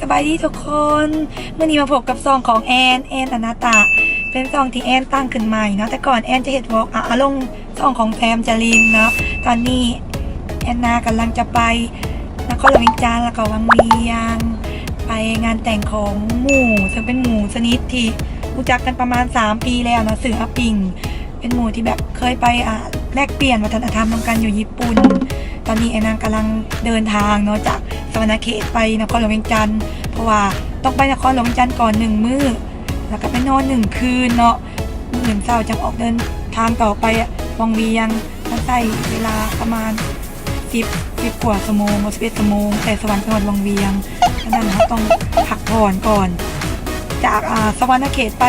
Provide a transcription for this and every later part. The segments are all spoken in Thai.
สบายดีทุกคนเมื่อนี้มาพบกับซองของแอนอนาตาเป็นซองที่แอนตั้งขึ้นใหม่เนาะแต่ก่อนแอนจะเห็นวอล์กลงซองของแซมจารินเนาะตอนนี้แอนนากำลังจะไปนครหลวงวิงจานแล้วก็วังเวียงไปงานแต่งของหมู่ซึ่งเป็นหมู่ชนิดที่รู้จักกันประมาณ3 ปีแล้วเนาะสื่อปิงเป็นหมู่ที่แบบเคยไปแลกเปลี่ยนวัฒนธรรมกันอยู่ญี่ปุ่นตอนนี้แอนนากำลังเดินทางเนาะจากสวรรณเขตไปนครหลวงเวียงจันทร์เพราะว่าต้องไปนครหลวงเวียงจันทร์ก่อน1 มื้อแล้วก็ไปนอน1 คืนเนาะมื้อเช้าจะออกเดินทางต่อไปวังเวียงมันใช้เวลาประมาณ10 กว่าชั่วโมง11 ชั่วโมงแต่สวรรค์จังหวัดวังเวียงฉะนั้นเราต้องพักผ่อนก่อนจากสวรรณเขตไป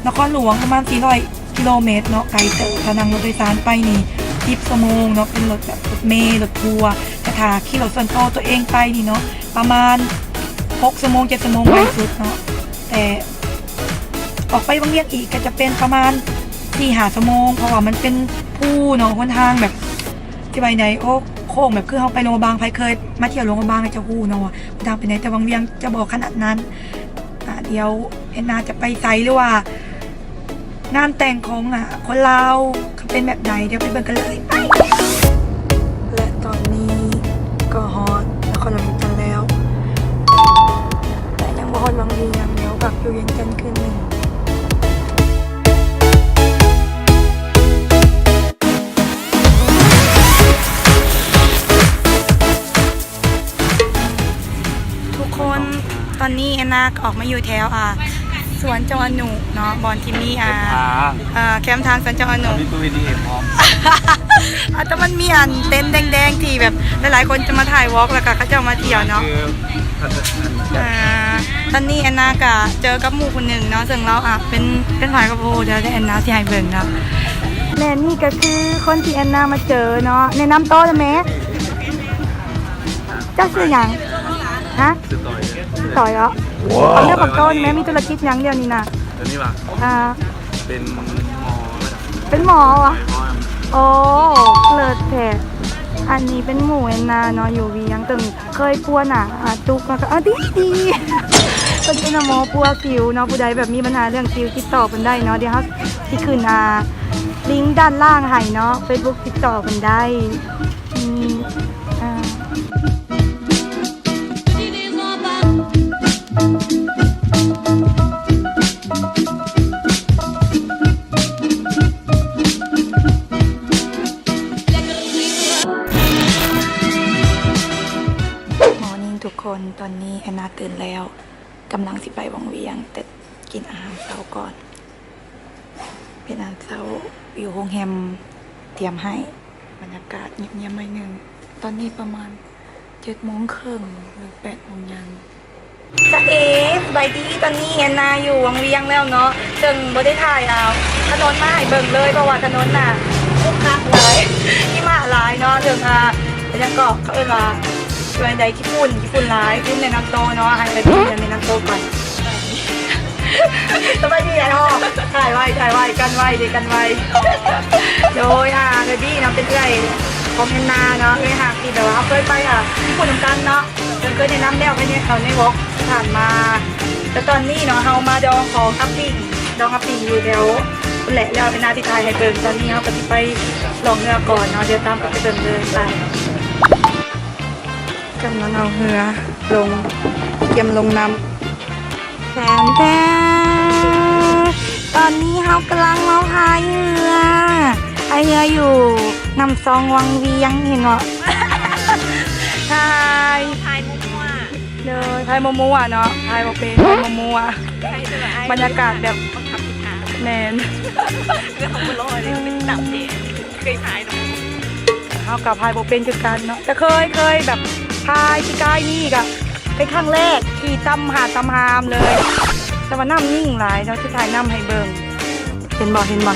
นครหลวงประมาณ400 กิโลเมตรเนาะไกลเต๋อถ้านั่งรถโดยสารไปนี่10 ชั่วโมงเนาะเป็นรถแบบรถเมล์รถทัวร์แต่ถ้าขี่รถส่วนตัวเองไปนี่เนาะประมาณ6 ชั่วโมง7 ชั่วโมงไวสุดเนาะแต่ออกไปวังเวียงอีกก็จะเป็นประมาณ4-5 ชั่วโมงเพราะว่ามันเป็นผู้เนาะหนทางแบบที่ไปไหนโอ้โค้งแบบคือเขาไปโรงพยาบาลใครเคยมาเที่ยวโรงพยาบาลจะฮู้เนาะว่าทางไปไหนแต่วังเวียงจะบอกขนาดนั้นเดี๋ยวแอนนาจะไปไซหรือว่างานแต่งของคนลาวเป็นแบบใดเดี๋ยวไปเบิ่งกันเลยไปและตอนนี้ก็ฮอตนครหลวงวิงจันทร์แล้วแต่ยังบ่ฮอตวังเวียงเดี๋ยวกลับอยู่เวียงจันทร์คืนหนึ่งทุกคนตอนนี้แอนนาออกมาอยู่แถวสวนจอหนูเนาะบอลที่มีแคมป์ทางสวนจอหนูมีตัวดีพร้อมแต่มันมีเต็นท์แดงๆที่แบบหลายๆคนจะมาถ่ายวอล์กแล้วก็เขาจะมาเที่ยวเนาะตอนนี้แอนนากะเจอกับหมู่คนหนึ่งเนาะซึ่งเราเป็นฝ่ายกระโปรงเดี๋ยวแอนนาที่ให้เบิ่งเนาะและนี่ก็คือคนที่แอนนามาเจอเนาะในน้ำโต๊ะไหมเจ้าชื่ออย่างฮะต่อยเหรอเอาเรื่องของโต๊ะไหมมีธุรกิจอย่างเดียวนี่นะเดี๋ยวนี้ป่ะเป็นหมอเป็นหมอวะโอ้เลิศแท้อันนี้เป็นหมูแอนนาเนาะอยู่วียังตึงเคยปัวจุกมาก็ดีเป็นหมอปัวสิวเนาะผู้ใดแบบมีปัญหาเรื่องสิวติดต่อกันได้เนาะเดี๋ยวเขาที่ขึ้นลิงก์ด้านล่างให้เนาะ Facebook ติดต่อกันได้ทุกคนตอนนี้แอนนาตื่นแล้วกำลังสิไปวังเวียงแต่กินอาหารเช้าก่อนเป็นอาหารเช้าอยู่โรงแรมเตรียมให้บรรยากาศเงียบๆหน่อยนึงตอนนี้ประมาณ7 โมงครึ่งหรือ8 โมงยังจะสบายดีตอนนี้แอนนาอยู่วังเวียงแล้วเนาะจึงบ่ได้ถ่ายถนนมาให้เบิ่งเลยเพราะว่าถนนคุกคักหลายที่มาหลายเนาะถึงบรรยากาศเขาว่าช่วยใดญี่ปุ่นร้ายขึ้นในน้ำโตเนาะให้ไปกินในน้ำโตก่อนสบายดีไอ้พ่อถ่ายไว้กันไว้ดีกันไว้โดยเดี๋ยวดีนะเป็นเรื่อยของแอนนาเนาะเลยที่แบบว่าเขาเคยไปญี่ปุ่นกันเนาะเคยในน้ำแล้วไปเนี่ยเขาในวอล์กผ่านมาแต่ตอนนี้เนาะเขามาดองของอัปปิ้งอยู่เดี๋ยวแหละแล้วเป็นนาที่ถ่ายให้เบิ่งตอนนี้เขาไปลองเรือก่อนเนาะเดี๋ยวตามไปเบิ่งเลยไปกำลังเอาเรือลงเตรียมลงน้ำแทนตอนนี้เขากำลังมาพายเรืออยู่นำซองวังเวียงเห็นเหรอพายมัวเลยพายมัวเนาะพายมาเป็นมัวบรรยากาศแบบแน่นเรื่องของมันลอยเลยเป็นตับเนี่ยเคยพายเนาะเขากับพายโบเป็นจุดกันเนาะแต่เคยแบบพายที่กายนี่กะเป็นครั้งแรกขี่ตำหาดตำหามเลยแต่ว่าน้ำนิ่งหลายเราที่ถ่ายน้ำให้เบิ่งเห็นบ่ม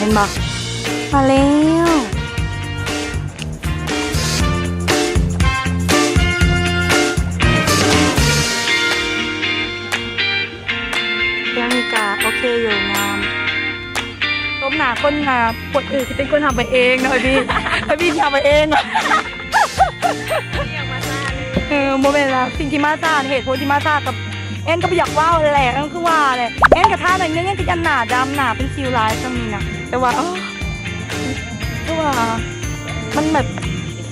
าแล้วยังกะโอเคอยู่งามล้มหนาคนปวดอื่นที่เป็นคนทำไปเองเนาะพี่ทำไปเอง โมเมนต์ละสิ่งที่มาซาเหตุผลที่มาซากับแอนก็ไปอยากว่าวแหละนั่นคือว่าแหละแอนกับท่าหน่อยนึงแอนก็ยันหนาดำหนาเป็นคิวไลน์ก็มีนะแต่ว่าคือว่ามันแบบ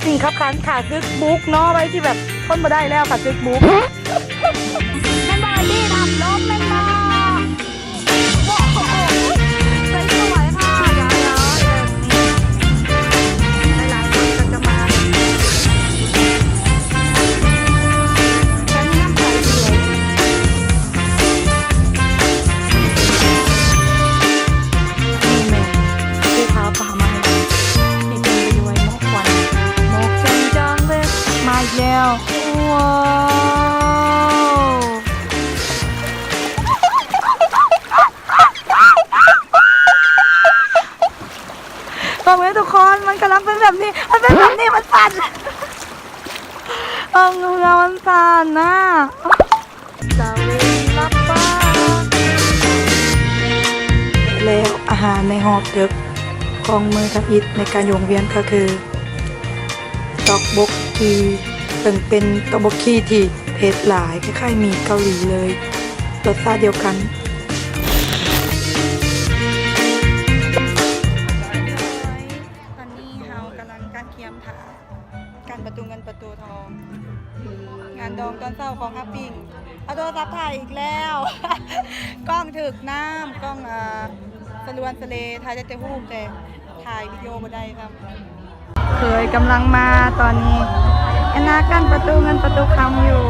สิ่งขับขันขาซึกบุ๊กเนาะไว้ที่แบบคนมาได้แล้วขาซึกบุ๊กแม่บอยดี้ทำล้มแม่บอยโอ้โหใส่สวยค่ะย้ายหลายๆคนก็จะมาฉันน้ำใจสวยนี่แม่คือเท้าป่ามาให้เต็มไปด้วยหมอกควันหมอกจางๆเลยมาอีกแล้วว้าวฟังไหมทุกคนมันกำลังเป็นแบบนี้มันเป็นแบบนี้มันสั่นเงามันสั่นนะจะเล่นรับบ้านแล้วอาหารในหอบดึกของมือทับอิฐในการโยงเวียนก็คือตอกบกทีเป็นตอกบกขี้ที่เผ็ดหลายคล้ายๆมีเกาหลีเลยรสชาติเดียวกันตอนนี้เรากำลังการเคียมถาการประตูเงินประตูทองงานดองตอนเช้าของอาปิงเอาโทรศัพท์ถ่ายอีกแล้ว กล้องถึกน้ำกล้องสลวนสเลถ่ายได้แต่รูปแต่ถ่ายวิดีโอบ่ได้ครับเคยกำลังมาตอนนี้แอนนากั้นประตูเงินประตูคำอยู่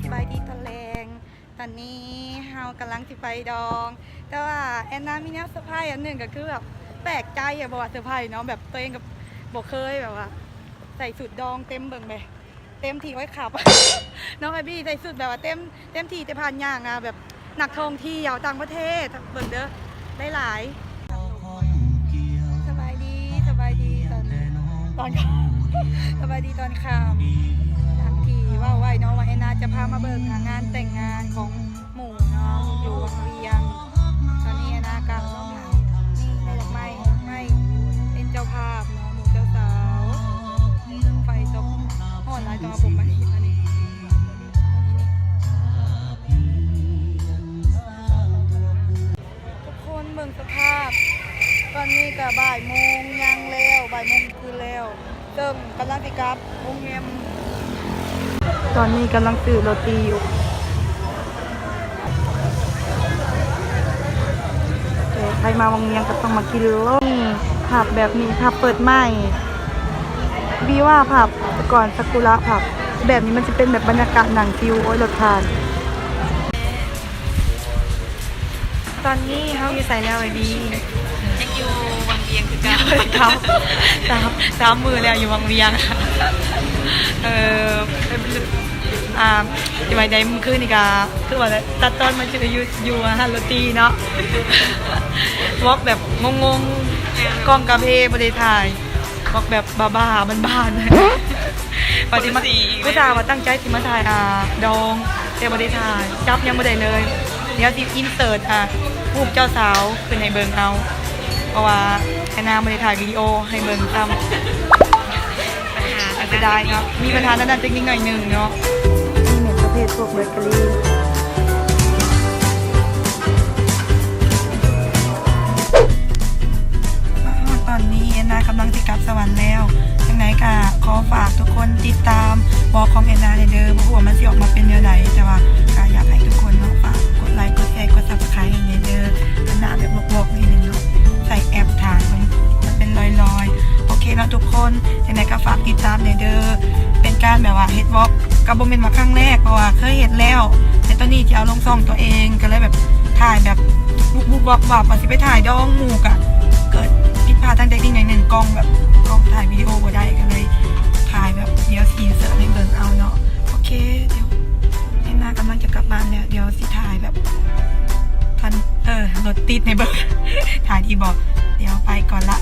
สบายดีตะแลงตอนนี้เฮากำลังสิไปดองแต่ว่าแอนนามีแนวเซอร์ไพรส์อันหนึ่งก็คือแบบแปลกใจอะบอกว่าเซอร์ไพรส์เนาะแบบตัวเองกับบอกเคยแบบว่าใส่สุดดองเต็มเบิ่งไปเต็มที่ไว้ขับ น้องไอบี้ใส่สุดแบบว่าเต็มที่จะผ่านย่างอะแบบหนักท่องเที่ยวต่างประเทศเบิ่งเด้อได้หลายสบายดีตอนสบายดีตอนค่ำอย่างที่ว่าไว้เนาะว่าแอนนาจะพามาเบิ่งงานแต่งงานของหมู่เนาะอยู่วังเวียงตอนนี้แอนนากับนี่ในดอกไม้เป็นเจ้าภาพเนาะหมู่เจ้าสาวไฟตกห่อนลายตัวผมมาอันนี้ทุกคนเบิ่งสภาพตอนนี้ก็บ่ายโมงยังแล้วบ่ายโมงคืนแล้วเติมกำลังติกับวงเงียมตอนนี้กำลังตื่นโรตีอยู่ใครมาวงเงียงก็ต้องมากินนี่ผับแบบนี้ผับเปิดใหม่บีว่าผับก่อนซากุระผับแบบนี้มันจะเป็นแบบบรรยากาศหนังฟิวโอ้ยรถทานตอนนี้เขาอยู่ใส่แล้วไอ้บียังอยู่วังเวียงคือกันสามมือแล้วอยู่วังเวียงจะไปได้มือขึ้นนี่กะคือว่าตัดตอนมันจะอยู่ฮันโรตีเนาะวอกแบบงงกล้องกระเพาะบริถ่ายวอกแบบบ้าบ้านปฏิมาผู้ชายมาตั้งใจที่มาถ่ายดองแต่บริถ่ายจับยังไม่ได้เลยเดี๋ยวที่อินเสิร์ตรูปเจ้าสาวขึ้นในเบิงเอาเพราะว่าแอนนาไม่ได้ถ่ายวิดีโอให้เบิงทำอาจจะได้ครับมีปัญหาด้านเทคนิคหน่อยหนึ่งเนาะนี่เหมือนประเภทพวกเบเกอรี่ตอนนี้แอนนากำลังจะกลับสวรรค์แล้วจังไหนก็ขอฝากทุกคนติดตามวอลของแอนนาในเดิมเพราะว่ามันสิออกมาเป็นเนื้อไหนแต่ว่าก็อยากให้ทุกคนเนาะฝากกดไลค์กดแชร์กดซับสไครต์ในเดิมแอนนาแบบบวกๆนิดนึงเนาะใส่แอปถ่ายมันเป็นลอยๆโอเคแล้วทุกคนจังไหนก็ฝากติดตามในเดิมเป็นการแบบว่าเฮ็ดวอล์กกับโบเมนมาครั้งแรกเพราะว่าเคยเห็นแล้วแต่ตอนนี้จะเอาลงซ่องตัวเองก็เลยแบบถ่ายแบบบุกวับสิไปถ่ายดองหมู่กะเกิดผิดพลาดทางเทคนิคหน่อยหนึ่งกล้องถ่ายวิดีโอบ่ได้ก็เลยถ่ายแบบเดี๋ยวซีนเสิร์ฟให้เบิ่งเอาเนาะโอเคเดี๋ยวแอนนากำลังจะกลับบ้านแล้วเดี๋ยวสิถ่ายแบบทันรถติดในเบิ่งถ่ายที่บอกเดี๋ยวไปก่อนละ